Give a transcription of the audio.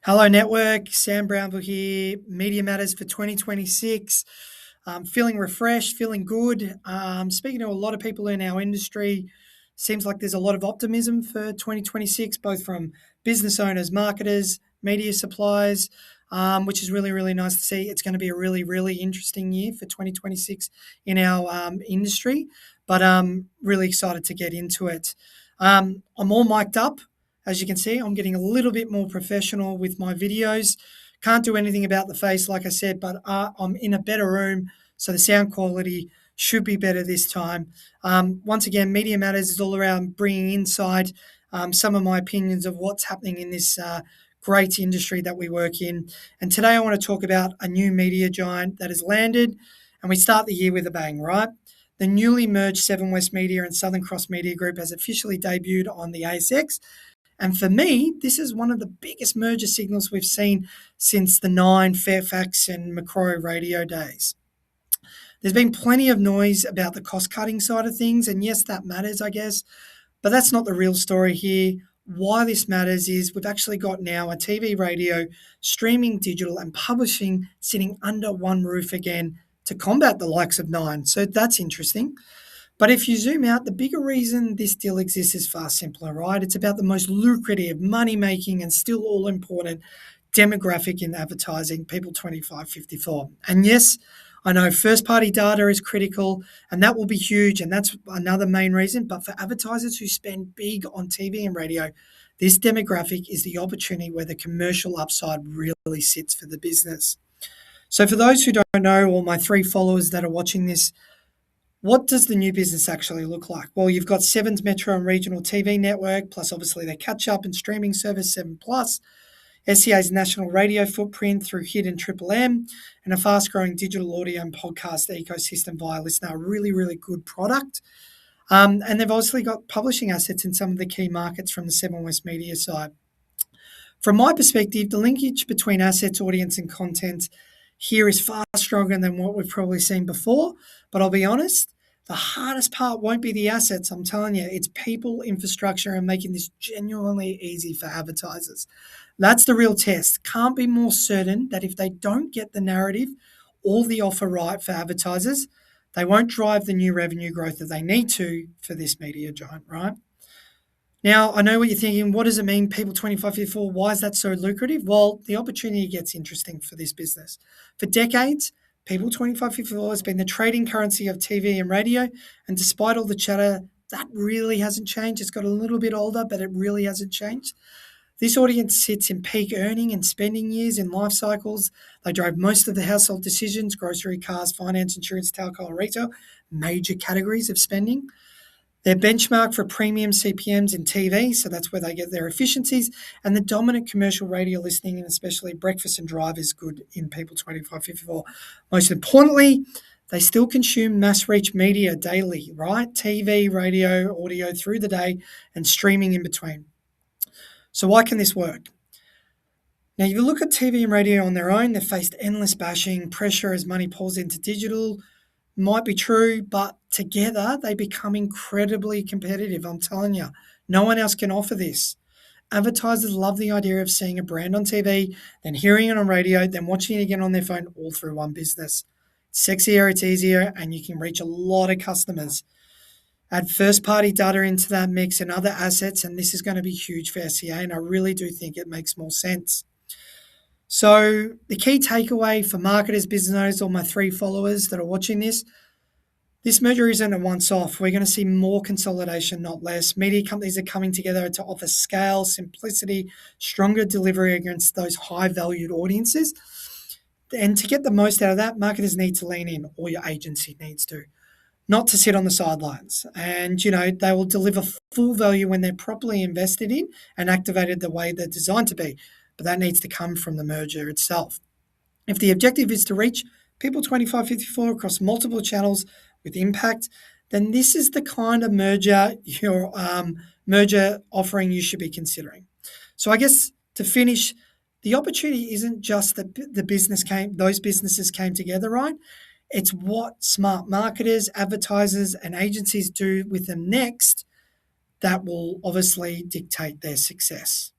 Hello, network. Sam Brownville here. Media Matters for 2026. Feeling refreshed, feeling good. Speaking to a lot of people in our industry, seems like there's a lot of optimism for 2026, both from business owners, marketers, media suppliers, which is really, really nice to see. It's going to be a really, really interesting year for 2026 in our industry, but I'm really excited to get into it. I'm all mic'd up. As you can see, I'm getting a little bit more professional with my videos. Can't do anything about the face, like I said, but I'm in a better room, so the sound quality should be better this time. Once again, Media Matters is all around bringing insight, some of my opinions of what's happening in this great industry that we work in. And today I want to talk about a new media giant that has landed, and we start the year with a bang, right? The newly merged Seven West Media and Southern Cross Media Group has officially debuted on the ASX. And for me, this is one of the biggest merger signals we've seen since the Nine, Fairfax, and Macquarie radio days. There's been plenty of noise about the cost cutting side of things, and yes, that matters, I guess, but that's not the real story here. Why this matters is we've actually got now a TV, radio, streaming, digital, and publishing sitting under one roof again to combat the likes of Nine. So that's interesting. But if you zoom out, the bigger reason this deal exists is far simpler, right? It's about the most lucrative, money making, and still all important demographic in advertising, people 25-54. And yes, I know first party data is critical and that will be huge. And that's another main reason. But for advertisers who spend big on TV and radio, this demographic is the opportunity where the commercial upside really sits for the business. So for those who don't know, or my three followers that are watching this, what does the new business actually look like? Well, you've got Seven's metro and regional TV network, plus obviously their catch-up and streaming service, 7 Plus, SCA's national radio footprint through Hit and Triple M, and a fast-growing digital audio and podcast ecosystem via LiSTNR. A really, really good product. And they've obviously got publishing assets in some of the key markets from the Seven West Media side. From my perspective, the linkage between assets, audience, and content here is far stronger than what we've probably seen before. But I'll be honest, the hardest part won't be the assets. I'm telling you, it's people, infrastructure, and making this genuinely easy for advertisers. That's the real test. Can't be more certain that if they don't get the narrative or the offer right for advertisers, they won't drive the new revenue growth that they need to for this media giant, right? Now, I know what you're thinking. What does it mean, people 25-54? Why is that so lucrative? Well, the opportunity gets interesting for this business. For decades, people 25-54 has been the trading currency of TV and radio. And despite all the chatter, that really hasn't changed. It's got a little bit older, but it really hasn't changed. This audience sits in peak earning and spending years in life cycles. They drive most of the household decisions, grocery, cars, finance, insurance, telco, and retail, major categories of spending. They're benchmarked for premium CPMs in TV, so that's where they get their efficiencies, and the dominant commercial radio listening, and especially breakfast and drive, is good in people 25-54. Most importantly, they still consume mass reach media daily, right? TV, radio, audio through the day, and streaming in between. So why can this work? Now, if you look at TV and radio on their own, they've faced endless bashing, pressure as money pulls into digital. Might be true, but together they become incredibly competitive. I'm telling you, no one else can offer this. Advertisers love the idea of seeing a brand on TV, then hearing it on radio, then watching it again on their phone, all through one business. It's sexier, it's easier, and you can reach a lot of customers. Add first-party data into that mix and other assets, and this is going to be huge for SCA, and I really do think it makes more sense. So the key takeaway for marketers, business owners, or my three followers that are watching this merger isn't a once-off. We're going to see more consolidation, not less. Media companies are coming together to offer scale, simplicity, stronger delivery against those high-valued audiences. And to get the most out of that, marketers need to lean in, or your agency needs to, not to sit on the sidelines. And, they will deliver full value when they're properly invested in and activated the way they're designed to be. But that needs to come from the merger itself. If the objective is to reach people 25-54 across multiple channels with impact, then this is the kind of merger offering you should be considering. So I guess to finish, the opportunity isn't just that those businesses came together, right? It's what smart marketers, advertisers, and agencies do with them next that will obviously dictate their success.